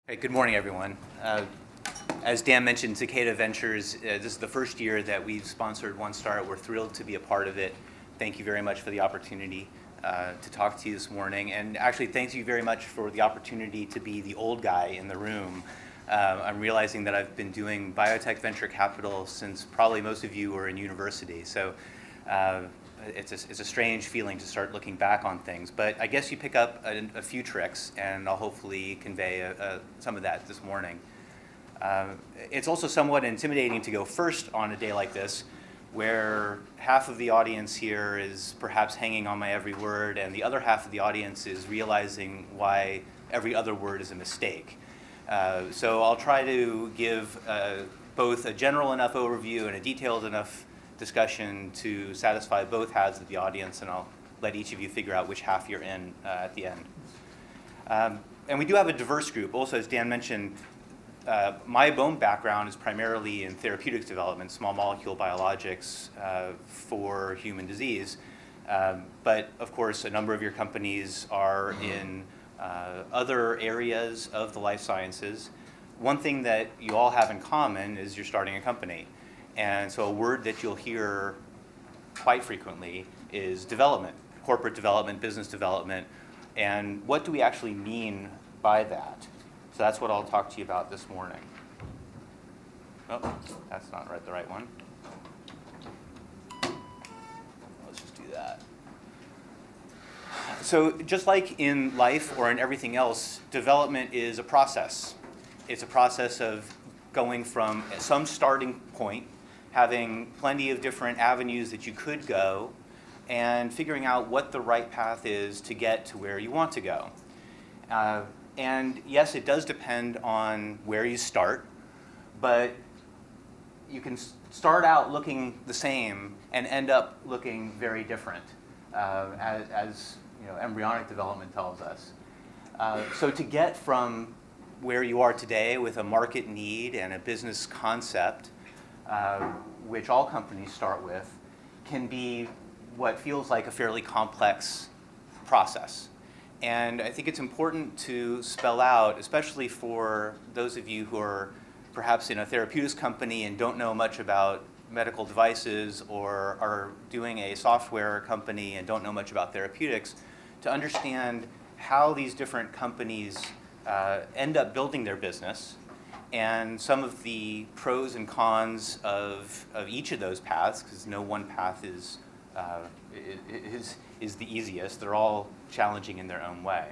Hey, good morning, everyone. As Dan mentioned, Takeda Ventures, this is the first year that we've sponsored OneStart. We're thrilled to be a part of it. Thank you very much for the opportunity to talk to you this morning. And actually, thank you very much for the opportunity to be the old guy in the room. I'm realizing that I've been doing biotech venture capital since probably most of you were in university. So it's a strange feeling to start looking back on things, but I guess you pick up a few tricks, and I'll hopefully convey some of that this morning. It's also somewhat intimidating to go first on a day like this, where half of the audience here is perhaps hanging on my every word, and the other half of the audience is realizing why every other word is a mistake. So I'll try to give both a general enough overview and a detailed enough discussion to satisfy both halves of the audience, and I'll let each of you figure out which half you're in at the end. And we do have a diverse group. Also, as Dan mentioned, my own background is primarily in therapeutics development, small molecule biologics for human disease. But of course, a number of your companies are in other areas of the life sciences. One thing that you all have in common is you're starting a company. And so a word that you'll hear quite frequently is development, corporate development, business development, and what do we actually mean by that? So that's what I'll talk to you about this morning. Oh, that's not the right one. Let's just do that. So just like in life or in everything else, development is a process. It's a process of going from some starting point, having plenty of different avenues that you could go, and figuring out what the right path is to get to where you want to go. And yes, it does depend on where you start, but you can start out looking the same and end up looking very different, as you know, embryonic development tells us. So to get from where you are today with a market need and a business concept, which all companies start with, can be what feels like a fairly complex process. And I think it's important to spell out, especially for those of you who are perhaps in a therapeutics company and don't know much about medical devices, or are doing a software company and don't know much about therapeutics, to understand how these different companies end up building their business, and some of the pros and cons of each of those paths, because no one path is the easiest. They're all challenging in their own way.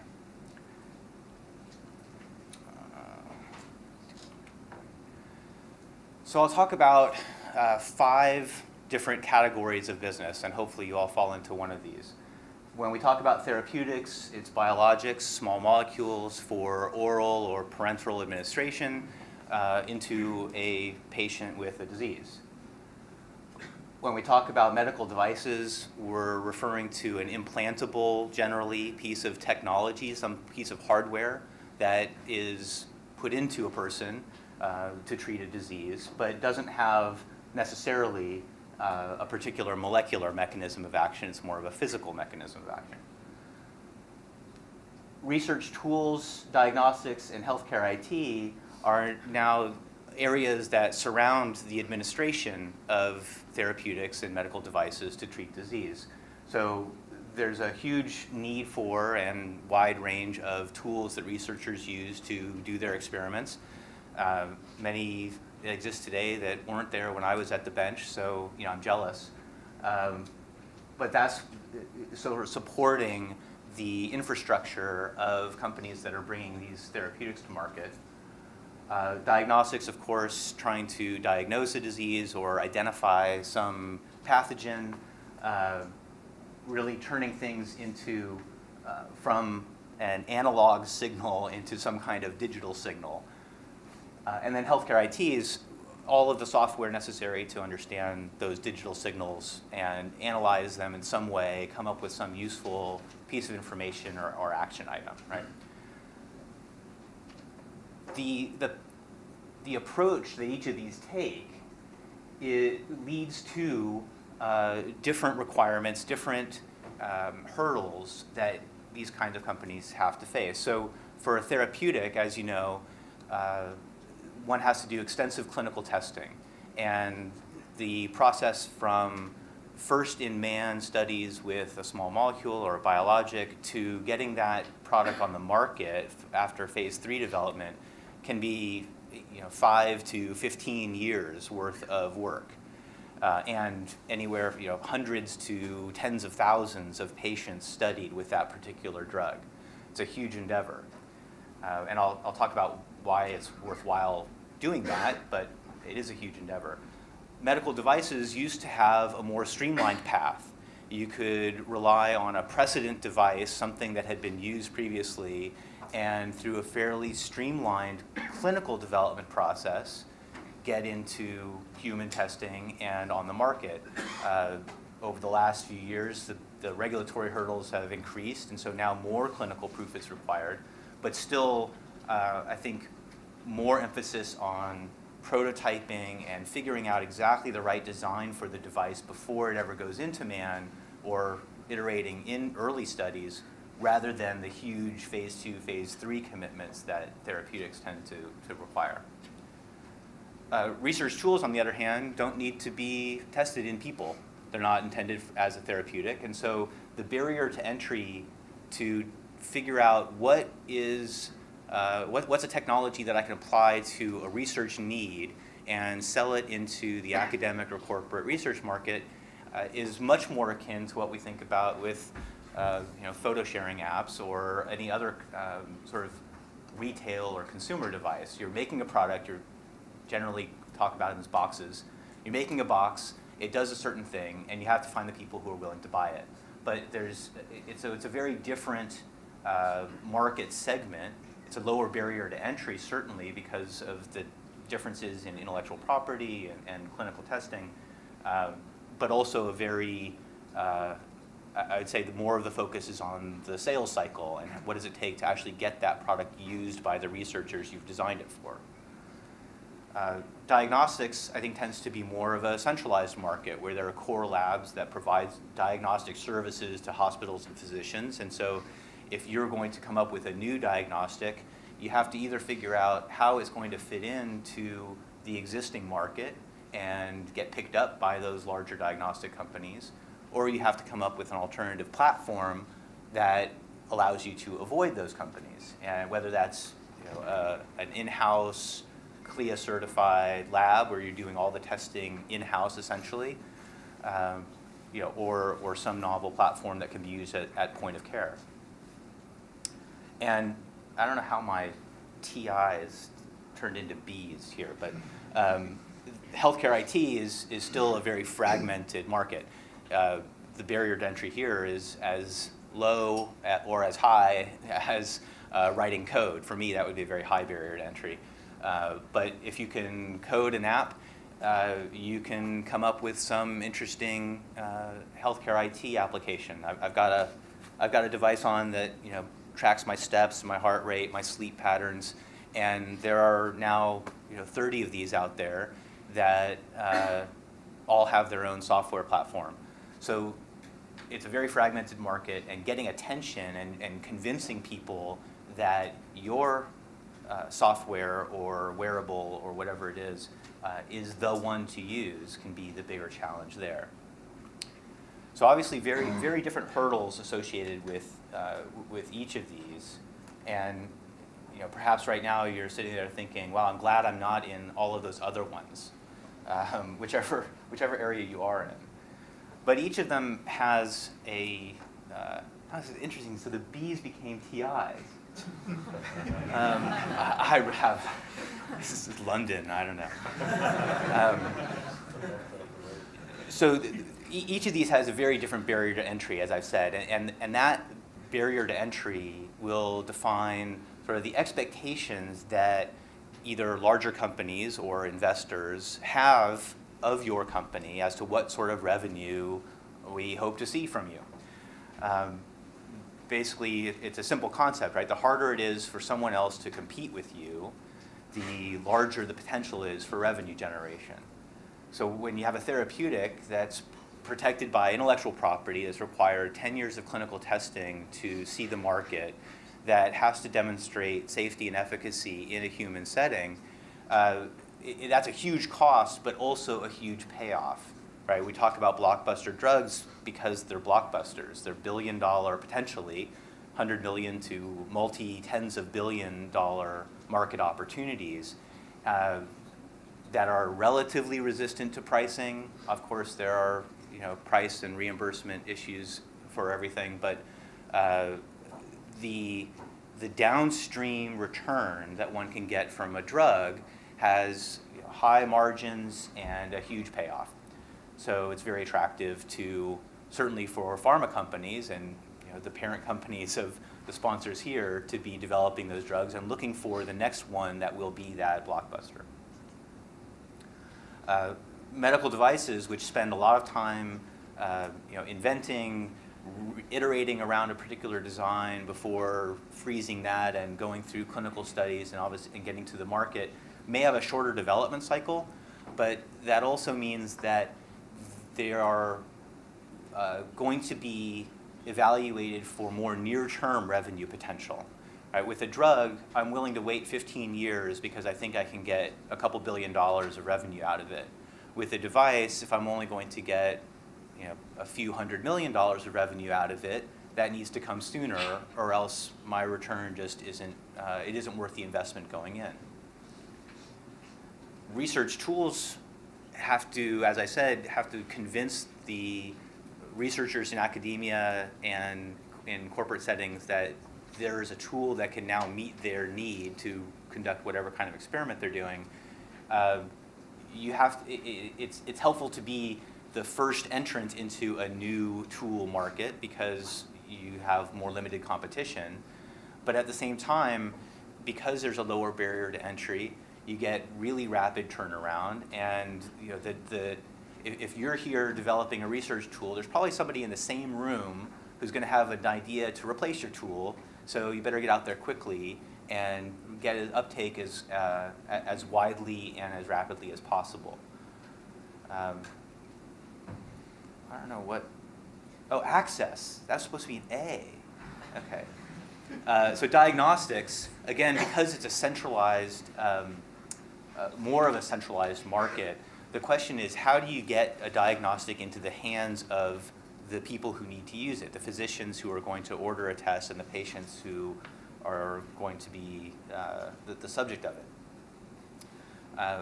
So I'll talk about 5 different categories of business, and hopefully you all fall into one of these. When we talk about therapeutics, it's biologics, small molecules for oral or parenteral administration into a patient with a disease. When we talk about medical devices, we're referring to an implantable, generally, piece of technology, some piece of hardware that is put into a person to treat a disease, but doesn't have necessarily a particular molecular mechanism of action. It's more of a physical mechanism of action. Research tools, diagnostics, and healthcare IT are now areas that surround the administration of therapeutics and medical devices to treat disease. So there's a huge need for and wide range of tools that researchers use to do their experiments. Many exist today that weren't there when I was at the bench, so I'm jealous. But that's sort of supporting the infrastructure of companies that are bringing these therapeutics to market. Diagnostics, of course, trying to diagnose a disease or identify some pathogen, really turning things into, from an analog signal into some kind of digital signal. And then healthcare IT is all of the software necessary to understand those digital signals and analyze them in some way, come up with some useful piece of information or action item, right? The approach that each of these take, it leads to different requirements, different hurdles that these kinds of companies have to face. So for a therapeutic, as you know, one has to do extensive clinical testing. And the process from first in man studies with a small molecule or a biologic to getting that product on the market after phase 3 development can be 5 to 15 years worth of work. And anywhere, hundreds to tens of thousands of patients studied with that particular drug. It's a huge endeavor. And I'll talk about why it's worthwhile doing that, but it is a huge endeavor. Medical devices used to have a more streamlined path. You could rely on a precedent device, something that had been used previously, and through a fairly streamlined clinical development process, get into human testing and on the market. Over the last few years, the regulatory hurdles have increased, and so now more clinical proof is required, but still, I think, more emphasis on prototyping and figuring out exactly the right design for the device before it ever goes into man, or iterating in early studies rather than the huge phase 2, phase 3 commitments that therapeutics tend to require. Research tools, on the other hand, don't need to be tested in people. They're not intended as a therapeutic, and so the barrier to entry to figure out what's a technology that I can apply to a research need and sell it into the academic or corporate research market is much more akin to what we think about with photo sharing apps or any other sort of retail or consumer device. You're making a product, you're generally talk about it as boxes. You're making a box, it does a certain thing, and you have to find the people who are willing to buy it. But it's a very different market segment. It's a lower barrier to entry, certainly, because of the differences in intellectual property and clinical testing, but also a very, I would say more of the focus is on the sales cycle and what does it take to actually get that product used by the researchers you've designed it for. Diagnostics, I think, tends to be more of a centralized market where there are core labs that provide diagnostic services to hospitals and physicians. And so if you're going to come up with a new diagnostic, you have to either figure out how it's going to fit into the existing market and get picked up by those larger diagnostic companies, or you have to come up with an alternative platform that allows you to avoid those companies. And whether that's an in-house CLIA-certified lab where you're doing all the testing in-house essentially, or some novel platform that can be used at point of care. And I don't know how my TIs turned into Bs here, but healthcare IT is still a very fragmented market. The barrier to entry here is as low or as high as writing code. For me, that would be a very high barrier to entry. But if you can code an app, you can come up with some interesting healthcare IT application. I've got a device on that tracks my steps, my heart rate, my sleep patterns, and there are now 30 of these out there that all have their own software platform. So it's a very fragmented market, and getting attention and convincing people that your software or wearable or whatever it is the one to use can be the bigger challenge there. So obviously very, very different hurdles associated with each of these. And perhaps right now you're sitting there thinking, wow, I'm glad I'm not in all of those other ones, whichever area you are in. But each of them has this is interesting, so the Bs became TIs. I have, this is London, I don't know. So each of these has a very different barrier to entry, as I've said, and that barrier to entry will define sort of the expectations that either larger companies or investors have of your company as to what sort of revenue we hope to see from you. Basically, it's a simple concept, right? The harder it is for someone else to compete with you, the larger the potential is for revenue generation. So when you have a therapeutic that's protected by intellectual property that's required 10 years of clinical testing to see the market, that has to demonstrate safety and efficacy in a human setting, that's a huge cost, but also a huge payoff, right? We talk about blockbuster drugs because they're blockbusters. They're billion-dollar, potentially, 100 million to multi-tens of billion-dollar market opportunities that are relatively resistant to pricing. Of course, there are price and reimbursement issues for everything, but the downstream return that one can get from a drug has high margins and a huge payoff. So it's very attractive to, certainly for pharma companies and the parent companies of the sponsors here, to be developing those drugs and looking for the next one that will be that blockbuster. Medical devices, which spend a lot of time inventing, iterating around a particular design before freezing that and going through clinical studies and getting to the market, may have a shorter development cycle, but that also means that they are going to be evaluated for more near-term revenue potential. Right? With a drug, I'm willing to wait 15 years because I think I can get a couple $2 billion of revenue out of it. With a device, if I'm only going to get a few $100 million of revenue out of it, that needs to come sooner, or else my return just isn't worth the investment going in. Research tools have to, as I said, convince the researchers in academia and in corporate settings that there is a tool that can now meet their need to conduct whatever kind of experiment they're doing. It's helpful to be the first entrant into a new tool market because you have more limited competition. But at the same time, because there's a lower barrier to entry, you get really rapid turnaround. And if you're here developing a research tool, there's probably somebody in the same room who's going to have an idea to replace your tool. So you better get out there quickly and get an uptake as widely and as rapidly as possible. I don't know what. Oh, access. That's supposed to be an A. Okay. So diagnostics, again, because it's a centralized, more of a centralized market, the question is, how do you get a diagnostic into the hands of the people who need to use it, the physicians who are going to order a test and the patients who are going to be the subject of it.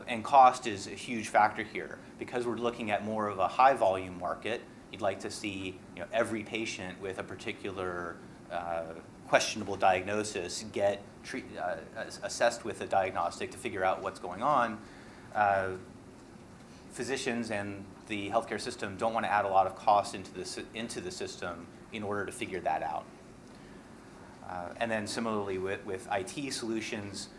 And cost is a huge factor here. Because we're looking at more of a high volume market, you'd like to see every patient with a particular questionable diagnosis get assessed with a diagnostic to figure out what's going on. Physicians and the healthcare system don't want to add a lot of cost into the system in order to figure that out. And then similarly with IT solutions,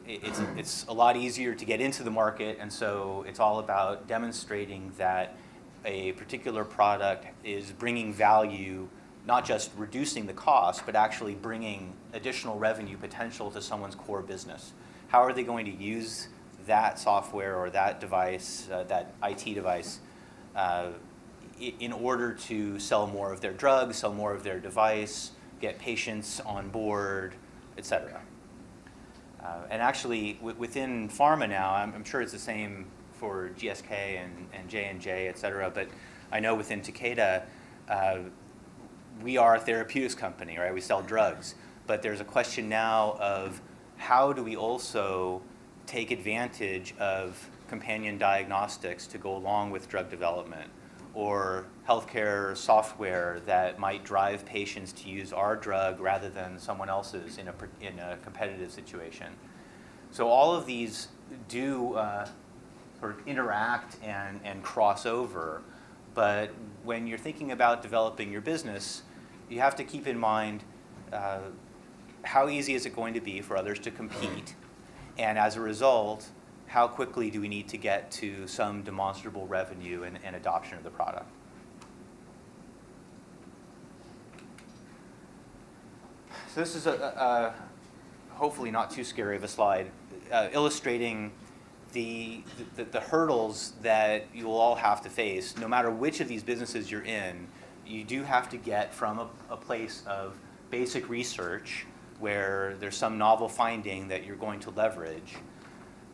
it's a lot easier to get into the market, and so it's all about demonstrating that a particular product is bringing value, not just reducing the cost, but actually bringing additional revenue potential to someone's core business. How are they going to use that software or that device, that IT device, in order to sell more of their drugs, sell more of their device, get patients on board, et cetera. And actually, within pharma now, I'm sure it's the same for GSK and J&J, et cetera, but I know within Takeda, we are a therapeutics company, right? We sell drugs. But there's a question now of how do we also take advantage of companion diagnostics to go along with drug development, or healthcare software that might drive patients to use our drug rather than someone else's in a competitive situation. So all of these do sort of interact and cross over, but when you're thinking about developing your business, you have to keep in mind how easy is it going to be for others to compete, and as a result, how quickly do we need to get to some demonstrable revenue and adoption of the product? So this is a hopefully not too scary of a slide, illustrating the hurdles that you will all have to face. No matter which of these businesses you're in, you do have to get from a place of basic research where there's some novel finding that you're going to leverage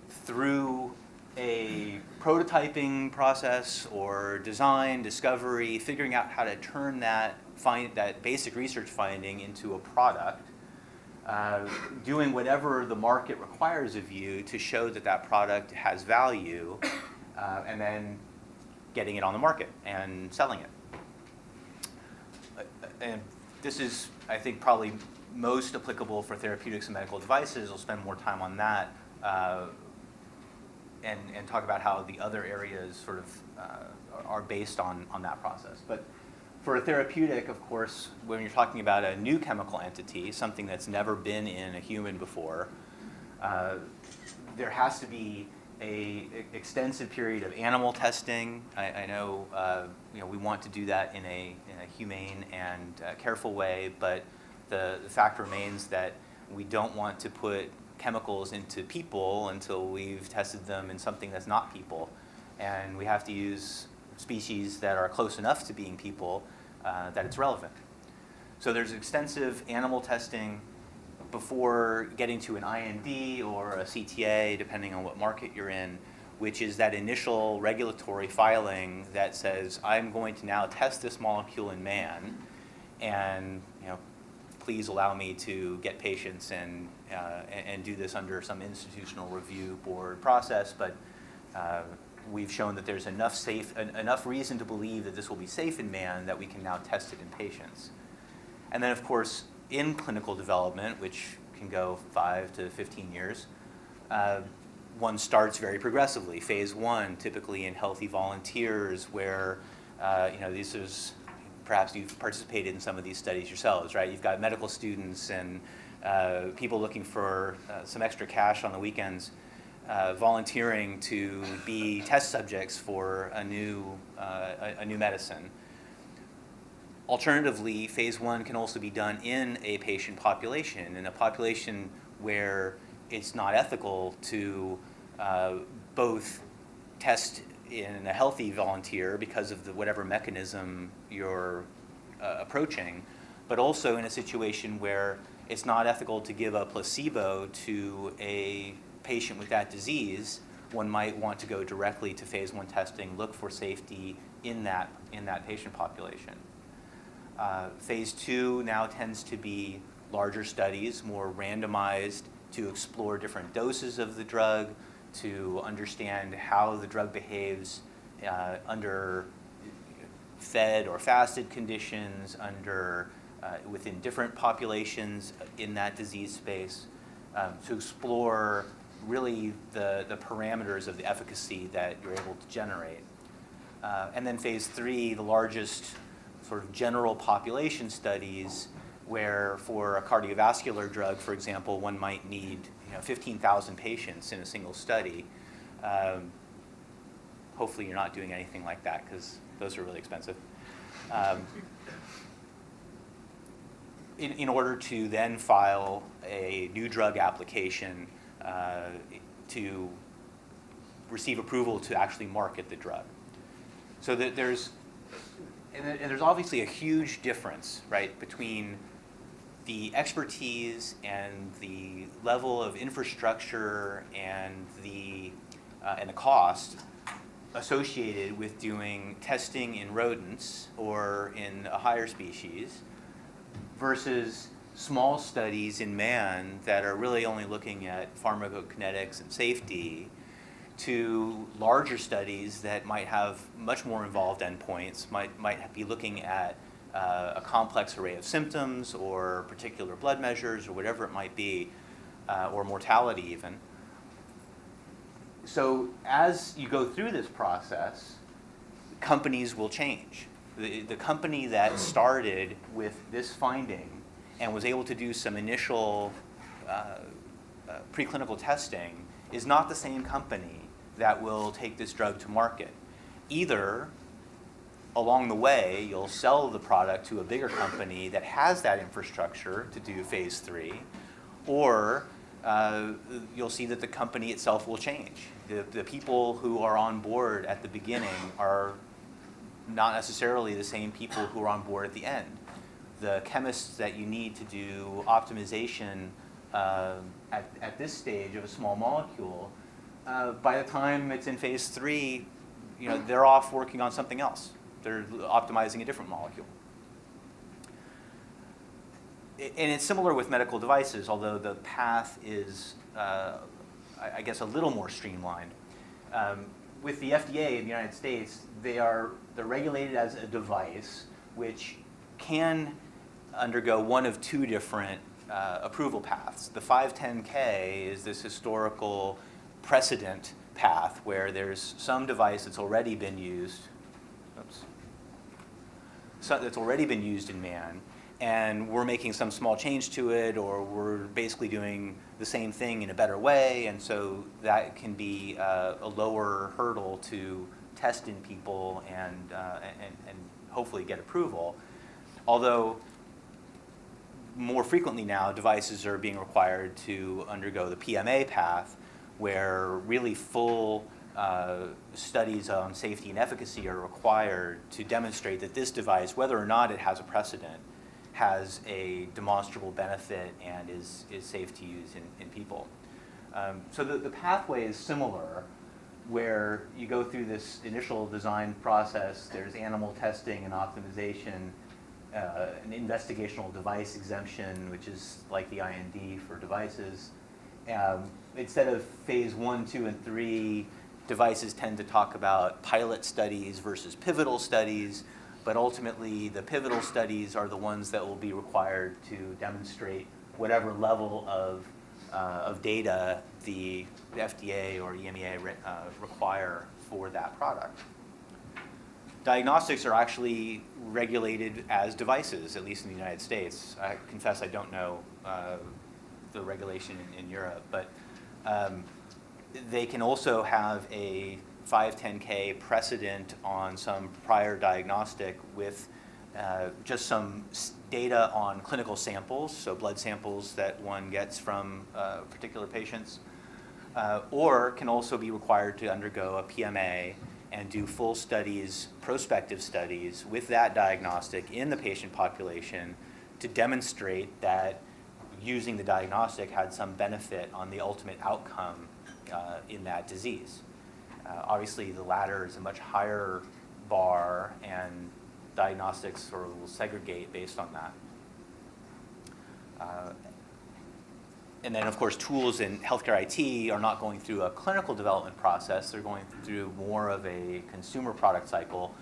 through a prototyping process or design, discovery, figuring out how to turn that basic research finding into a product, doing whatever the market requires of you to show that that product has value, and then getting it on the market and selling it. And this is, I think, probably most applicable for therapeutics and medical devices. We'll spend more time on that and talk about how the other areas sort of are based on that process. But for a therapeutic, of course, when you're talking about a new chemical entity, something that's never been in a human before, there has to be a extensive period of animal testing. I know, we want to do that in a humane and careful way, but the fact remains that we don't want to put chemicals into people until we've tested them in something that's not people. And we have to use species that are close enough to being people that it's relevant. So there's extensive animal testing before getting to an IND or a CTA, depending on what market you're in, which is that initial regulatory filing that says, I'm going to now test this molecule in man, and please allow me to get patients and do this under some institutional review board process, but we've shown that there's enough reason to believe that this will be safe in man that we can now test it in patients. And then, of course, in clinical development, which can go 5 to 15 years, one starts very progressively. Phase 1, typically in healthy volunteers, where this is, perhaps you've participated in some of these studies yourselves, right? You've got medical students and people looking for some extra cash on the weekends, volunteering to be test subjects for a new medicine. Alternatively, phase 1 can also be done in a patient population, in a population where it's not ethical to both test in a healthy volunteer because of whatever mechanism you're approaching, but also in a situation where it's not ethical to give a placebo to a patient with that disease. One might want to go directly to phase 1 testing, look for safety in that patient population. Phase 2 now tends to be larger studies, more randomized, to explore different doses of the drug, to understand how the drug behaves under fed or fasted conditions, within different populations in that disease space, to explore really the parameters of the efficacy that you're able to generate. And then phase 3, the largest sort of general population studies, where for a cardiovascular drug, for example, one might need 15,000 patients in a single study. Hopefully you're not doing anything like that, because those are really expensive. In order to then file a new drug application to receive approval to actually market the drug. So that there's obviously a huge difference, right, between the expertise and the level of infrastructure and the cost associated with doing testing in rodents or in a higher species versus small studies in man that are really only looking at pharmacokinetics and safety, to larger studies that might have much more involved endpoints, might be looking at a complex array of symptoms or particular blood measures or whatever it might be, or mortality even. So as you go through this process, companies will change. The company that started with this finding and was able to do some initial preclinical testing is not the same company that will take this drug to market. Either along the way, you'll sell the product to a bigger company that has that infrastructure to do phase 3, or you'll see that the company itself will change. The people who are on board at the beginning are not necessarily the same people who are on board at the end. the chemists that you need to do optimization at this stage of a small molecule, by the time it's in phase 3, they're off working on something else. They're optimizing a different molecule. And it's similar with medical devices, although the path is, I guess, a little more streamlined. With the FDA in the United States, they're regulated as a device, which can undergo one of two different approval paths. The 510K is this historical precedent path where there's some device that's already been used, that's already been used in man, and we're making some small change to it, or we're basically doing the same thing in a better way, and so that can be a lower hurdle to test in people and hopefully get approval. Although more frequently now, devices are being required to undergo the PMA path, where really full studies on safety and efficacy are required to demonstrate that this device, whether or not it has a precedent, has a demonstrable benefit and is safe to use in people. So the pathway is similar, where you go through this initial design process. There's animal testing and optimization, an investigational device exemption, which is like the IND for devices. Instead of phase 1, 2, and 3, devices tend to talk about pilot studies versus pivotal studies, but ultimately the pivotal studies are the ones that will be required to demonstrate whatever level of data the FDA or EMEA require for that product. Diagnostics are actually regulated as devices, at least in the United States. I confess I don't know the regulation in Europe, but they can also have a 510K precedent on some prior diagnostic with just some data on clinical samples, so blood samples that one gets from particular patients, or can also be required to undergo a PMA and do full studies, prospective studies with that diagnostic in the patient population to demonstrate that using the diagnostic had some benefit on the ultimate outcome in that disease. Obviously, the latter is a much higher bar, and diagnostics sort of will segregate based on that. And then, of course, tools in healthcare IT are not going through a clinical development process. They're going through more of a consumer product cycle.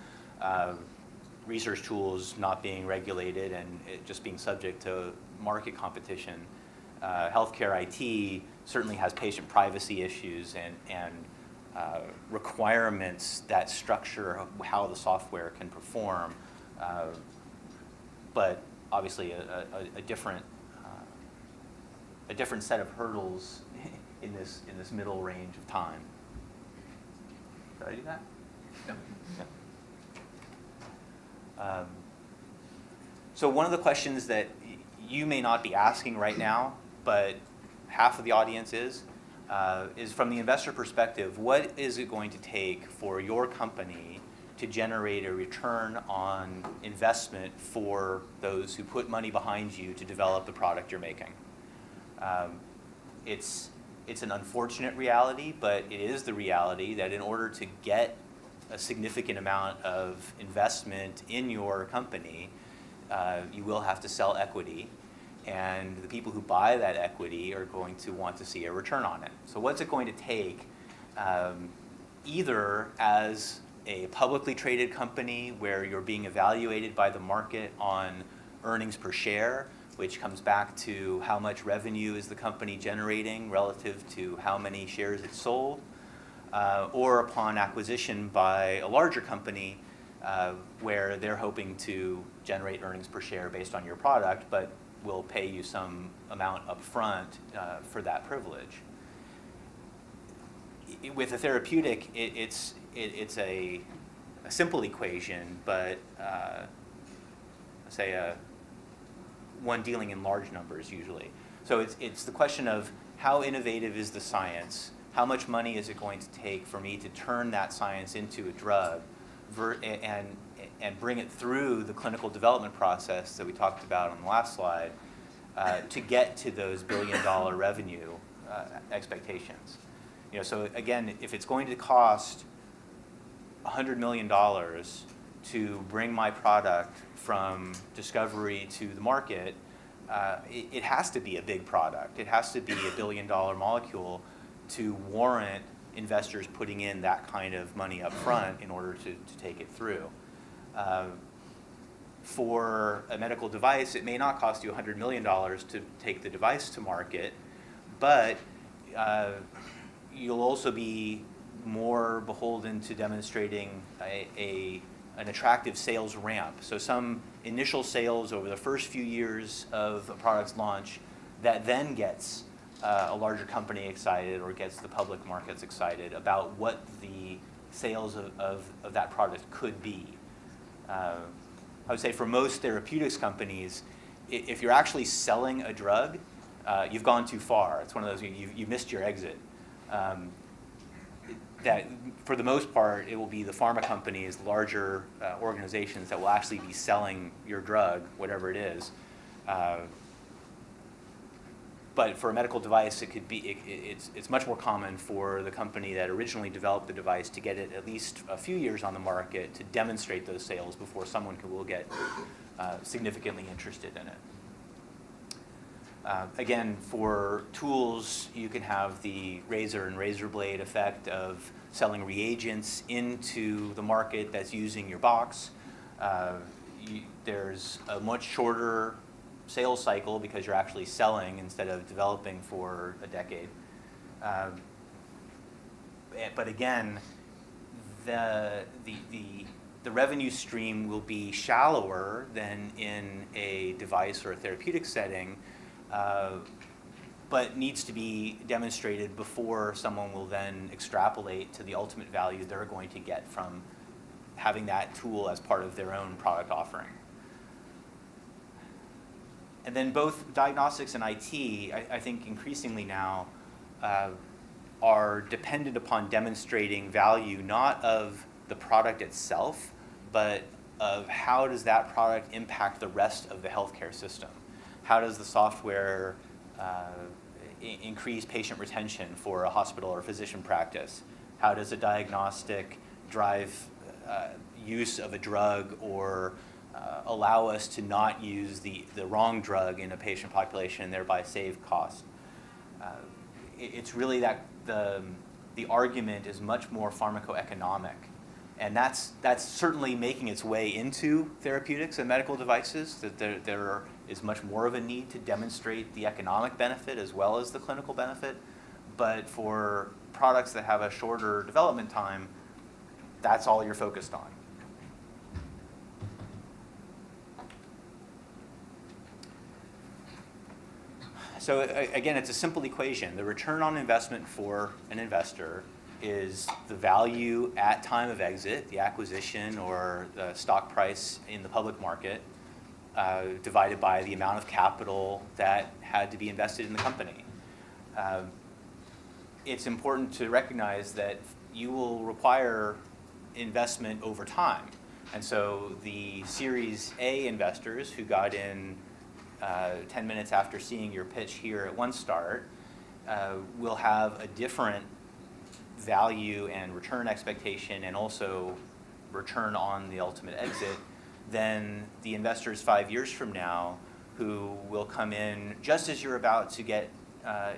Research tools not being regulated and it just being subject to market competition. Healthcare IT certainly has patient privacy issues and requirements that structure how the software can perform, but obviously a different set of hurdles in this middle range of time. Did I do that? No. Yeah. So one of the questions that you may not be asking right now, but half of the audience is from the investor perspective, what is it going to take for your company to generate a return on investment for those who put money behind you to develop the product you're making? It's an unfortunate reality, but it is the reality that in order to get a significant amount of investment in your company, you will have to sell equity, and the people who buy that equity are going to want to see a return on it. So what's it going to take, either as a publicly traded company where you're being evaluated by the market on earnings per share, which comes back to how much revenue is the company generating relative to how many shares it sold, or upon acquisition by a larger company where they're hoping to generate earnings per share based on your product, but will pay you some amount up front for that privilege. With a therapeutic, it's a simple equation, but say one dealing in large numbers usually. So it's the question of how innovative is the science, how much money is it going to take for me to turn that science into a drug, and bring it through the clinical development process that we talked about on the last slide to get to those billion-dollar revenue expectations. So again, if it's going to cost $100 million to bring my product from discovery to the market, it has to be a big product. It has to be a billion-dollar molecule to warrant investors putting in that kind of money up front in order to take it through. For a medical device, it may not cost you $100 million to take the device to market, but you'll also be more beholden to demonstrating an attractive sales ramp. So some initial sales over the first few years of a product's launch that then gets a larger company excited or gets the public markets excited about what the sales of that product could be. I would say for most therapeutics companies, if you're actually selling a drug, you've gone too far. It's one of those, you've missed your exit. That for the most part, it will be the pharma companies, larger organizations that will actually be selling your drug, whatever it is. But for a medical device, it could be it's much more common for the company that originally developed the device to get it at least a few years on the market to demonstrate those sales before someone will get significantly interested in it. Again, for tools, you can have the razor and razor blade effect of selling reagents into the market that's using your box. There's a much shorter sales cycle because you're actually selling instead of developing for a decade. But again, the revenue stream will be shallower than in a device or a therapeutic setting, but needs to be demonstrated before someone will then extrapolate to the ultimate value they're going to get from having that tool as part of their own product offering. And then both diagnostics and IT, I think increasingly now, are dependent upon demonstrating value not of the product itself, but of how does that product impact the rest of the healthcare system. How does the software increase patient retention for a hospital or physician practice? How does a diagnostic drive use of a drug or allow us to not use the wrong drug in a patient population and thereby save cost? It's really that the argument is much more pharmacoeconomic. And that's certainly making its way into therapeutics and medical devices, that there is much more of a need to demonstrate the economic benefit as well as the clinical benefit. But for products that have a shorter development time, that's all you're focused on. So again, it's a simple equation. The return on investment for an investor is the value at time of exit, the acquisition or the stock price in the public market, divided by the amount of capital that had to be invested in the company. It's important to recognize that you will require investment over time. And so the Series A investors who got in 10 minutes after seeing your pitch here at OneStart will have a different value and return expectation and also return on the ultimate exit than the investors 5 years from now who will come in just as you're about to get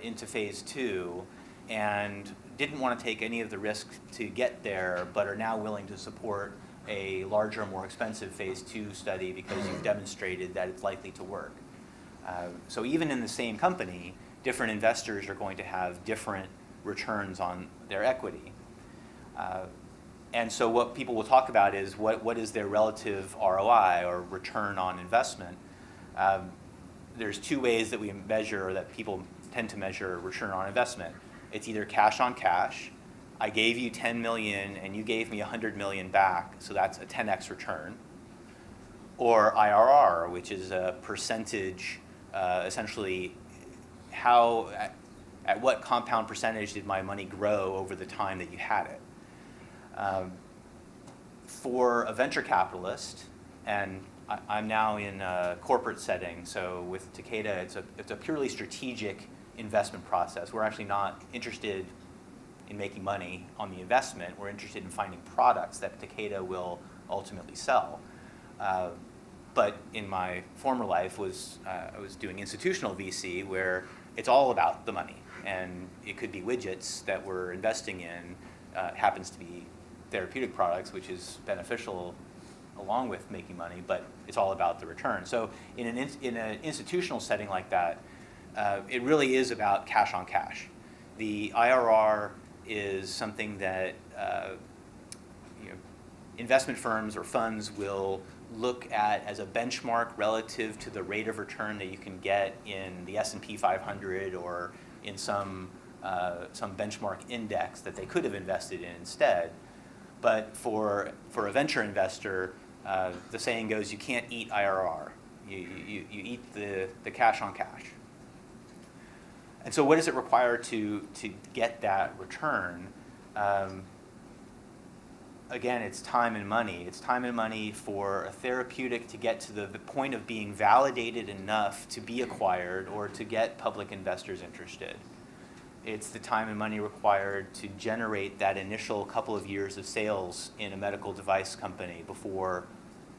into phase 2 and didn't want to take any of the risk to get there but are now willing to support a larger, more expensive phase 2 study because you've demonstrated that it's likely to work. So even in the same company, different investors are going to have different returns on their equity. And so what people will talk about is what is their relative ROI or return on investment. There's two ways that we measure or that people tend to measure return on investment. It's either cash on cash. I gave you 10 million and you gave me 100 million back, so that's a 10x return. Or IRR, which is a percentage, essentially at what compound percentage did my money grow over the time that you had it? For a venture capitalist, and I'm now in a corporate setting, so with Takeda, it's a purely strategic investment process. We're actually not interested in making money on the investment. We're interested in finding products that Takeda will ultimately sell. But in my former life I was doing institutional VC, where it's all about the money, and it could be widgets that we're investing in, happens to be therapeutic products, which is beneficial along with making money, but it's all about the return. So in an institutional setting like that, it really is about cash on cash. The IRR is something that investment firms or funds will look at as a benchmark relative to the rate of return that you can get in the S&P 500 or in some benchmark index that they could have invested in instead. But for a venture investor, the saying goes, you can't eat IRR. You eat the cash on cash. And so what does it require to get that return? Again, it's time and money. It's time and money for a therapeutic to get to the point of being validated enough to be acquired or to get public investors interested. It's the time and money required to generate that initial couple of years of sales in a medical device company before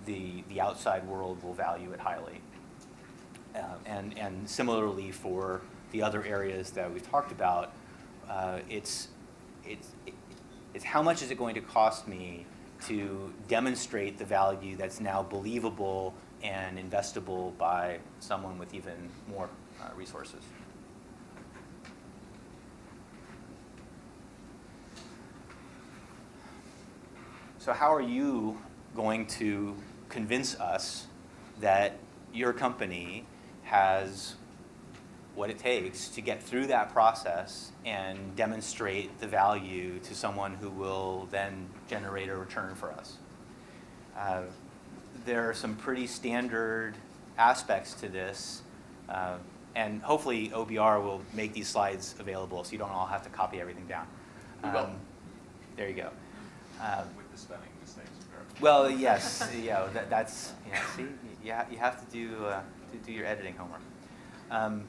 the outside world will value it highly. And similarly for the other areas that we've talked about, it's how much is it going to cost me to demonstrate the value that's now believable and investable by someone with even more resources. So how are you going to convince us that your company has what it takes to get through that process and demonstrate the value to someone who will then generate a return for us? There are some pretty standard aspects to this, and hopefully OBR will make these slides available so you don't all have to copy everything down. There you go. With the spelling mistakes. Well, yes, that's see, you have to do your editing homework.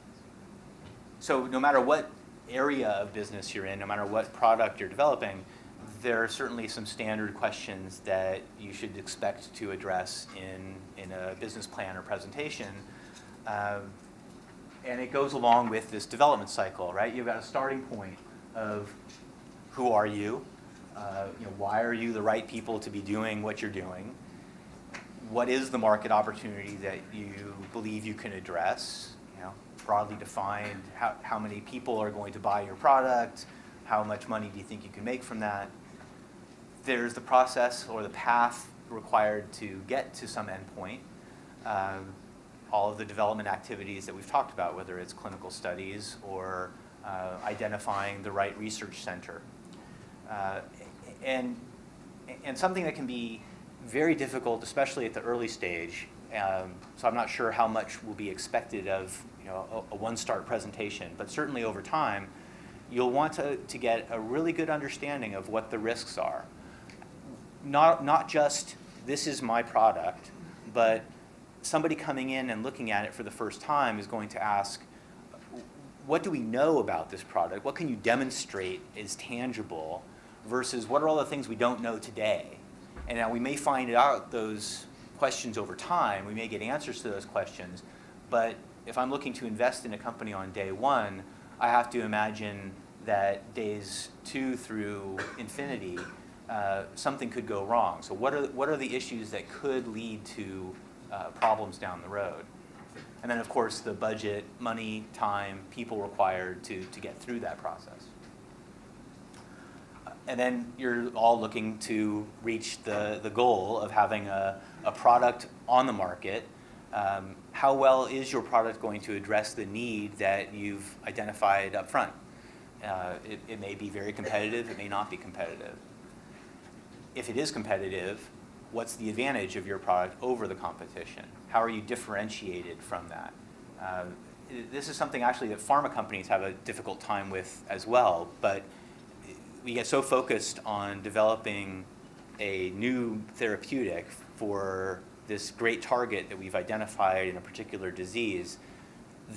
So no matter what area of business you're in, no matter what product you're developing, there are certainly some standard questions that you should expect to address in a business plan or presentation. And it goes along with this development cycle, right? You've got a starting point of who are you? Why are you the right people to be doing what you're doing? What is the market opportunity that you believe you can address? Broadly defined, how many people are going to buy your product? How much money do you think you can make from that? There's the process or the path required to get to some endpoint. All of the development activities that we've talked about, whether it's clinical studies or identifying the right research center. And something that can be very difficult, especially at the early stage. So I'm not sure how much will be expected of a OneStart presentation, but certainly over time, you'll want to get a really good understanding of what the risks are. Not just, this is my product, but somebody coming in and looking at it for the first time is going to ask, what do we know about this product? What can you demonstrate is tangible versus what are all the things we don't know today? And now we may find out those questions over time. We may get answers to those questions, but if I'm looking to invest in a company on day one, I have to imagine that days 2 through infinity, something could go wrong. So what are the issues that could lead to problems down the road? And then, of course, the budget, money, time, people required to get through that process. And then you're all looking to reach the goal of having a product on the market. How well is your product going to address the need that you've identified up front? It may be very competitive, it may not be competitive. If it is competitive, what's the advantage of your product over the competition? How are you differentiated from that? This is something actually that pharma companies have a difficult time with as well, but we get so focused on developing a new therapeutic for this great target that we've identified in a particular disease,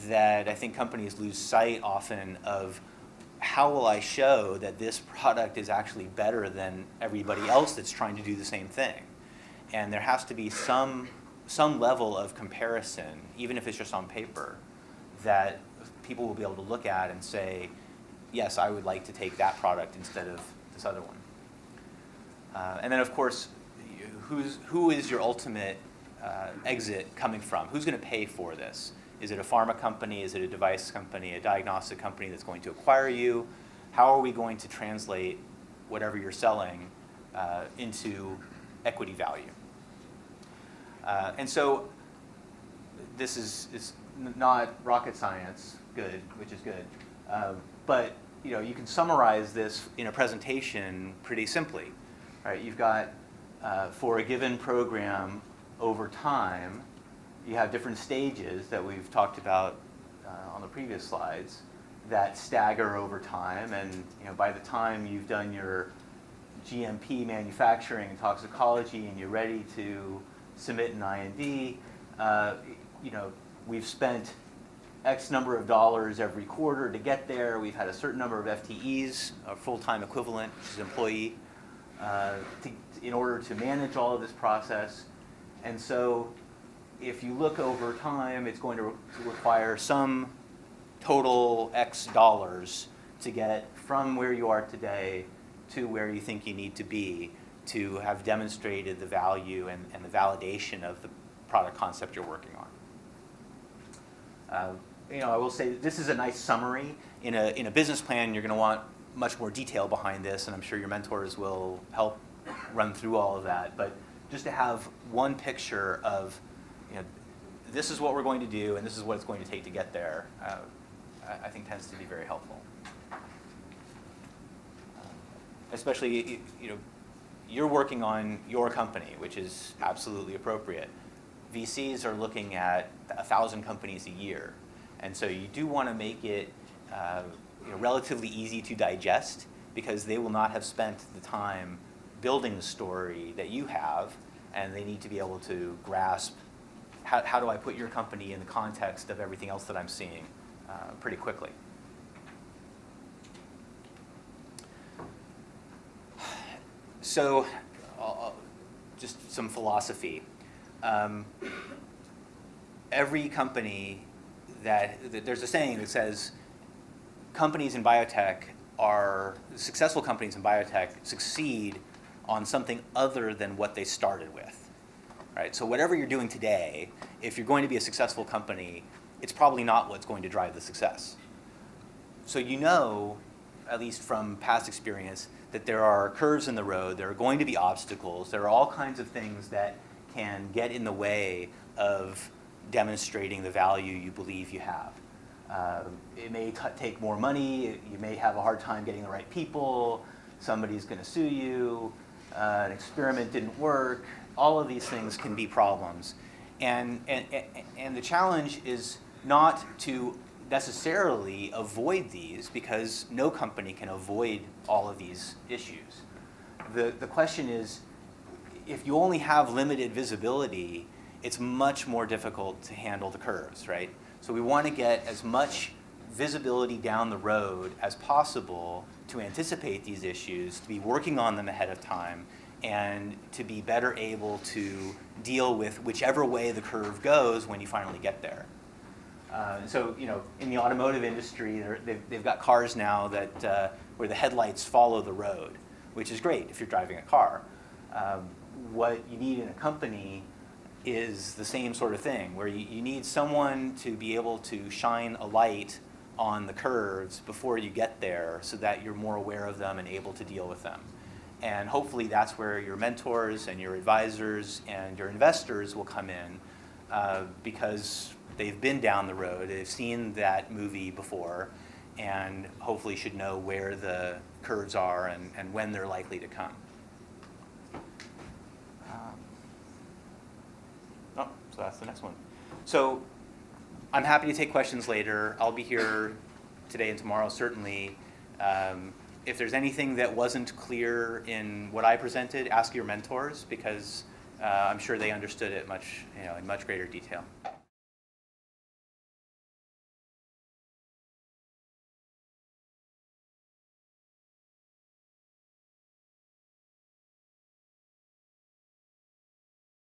that I think companies lose sight often of how will I show that this product is actually better than everybody else that's trying to do the same thing. And there has to be some level of comparison, even if it's just on paper, that people will be able to look at and say, yes, I would like to take that product instead of this other one. And then, of course, who is your ultimate exit coming from? Who's going to pay for this? Is it a pharma company? Is it a device company, a diagnostic company that's going to acquire you? How are we going to translate whatever you're selling into equity value? And so this is not rocket science, good, which is good. But you can summarize this in a presentation pretty simply. Right? You've got, for a given program over time, you have different stages that we've talked about on the previous slides that stagger over time. And by the time you've done your GMP manufacturing and toxicology and you're ready to submit an IND, we've spent X number of dollars every quarter to get there. We've had a certain number of FTEs, a full-time equivalent, which is employee, in order to manage all of this process. And so if you look over time, it's going to require some total X dollars to get from where you are today to where you think you need to be to have demonstrated the value and the validation of the product concept you're working on. I will say this is a nice summary. In a business plan, you're going to want much more detail behind this, and I'm sure your mentors will help run through all of that. But just to have one picture of, this is what we're going to do, and this is what it's going to take to get there, I think tends to be very helpful. Especially, you're working on your company, which is absolutely appropriate. VCs are looking at 1,000 companies a year, and so you do want to make it relatively easy to digest, because they will not have spent the time building the story that you have, and they need to be able to grasp how do I put your company in the context of everything else that I'm seeing pretty quickly. So just some philosophy. Every company there's a saying that says companies in biotech successful companies in biotech succeed on something other than what they started with. Right? So whatever you're doing today, if you're going to be a successful company, it's probably not what's going to drive the success. So at least from past experience, that there are curves in the road, there are going to be obstacles, there are all kinds of things that can get in the way of demonstrating the value you believe you have. It may take more money, you may have a hard time getting the right people, somebody's going to sue you, an experiment didn't work. All of these things can be problems. And the challenge is not to necessarily avoid these, because no company can avoid all of these issues. The question is, if you only have limited visibility, it's much more difficult to handle the curves, right? So we want to get as much visibility down the road as possible to anticipate these issues, to be working on them ahead of time, and to be better able to deal with whichever way the curve goes when you finally get there. So in the automotive industry, they've got cars now that where the headlights follow the road, which is great if you're driving a car. What you need in a company is the same sort of thing, where you need someone to be able to shine a light on the curves before you get there, so that you're more aware of them and able to deal with them. And hopefully that's where your mentors and your advisors and your investors will come in, because they've been down the road, they've seen that movie before, and hopefully should know where the curves are and when they're likely to come. So that's the next one. So I'm happy to take questions later. I'll be here today and tomorrow, certainly. if there's anything that wasn't clear in what I presented, ask your mentors, because I'm sure they understood it in much greater detail.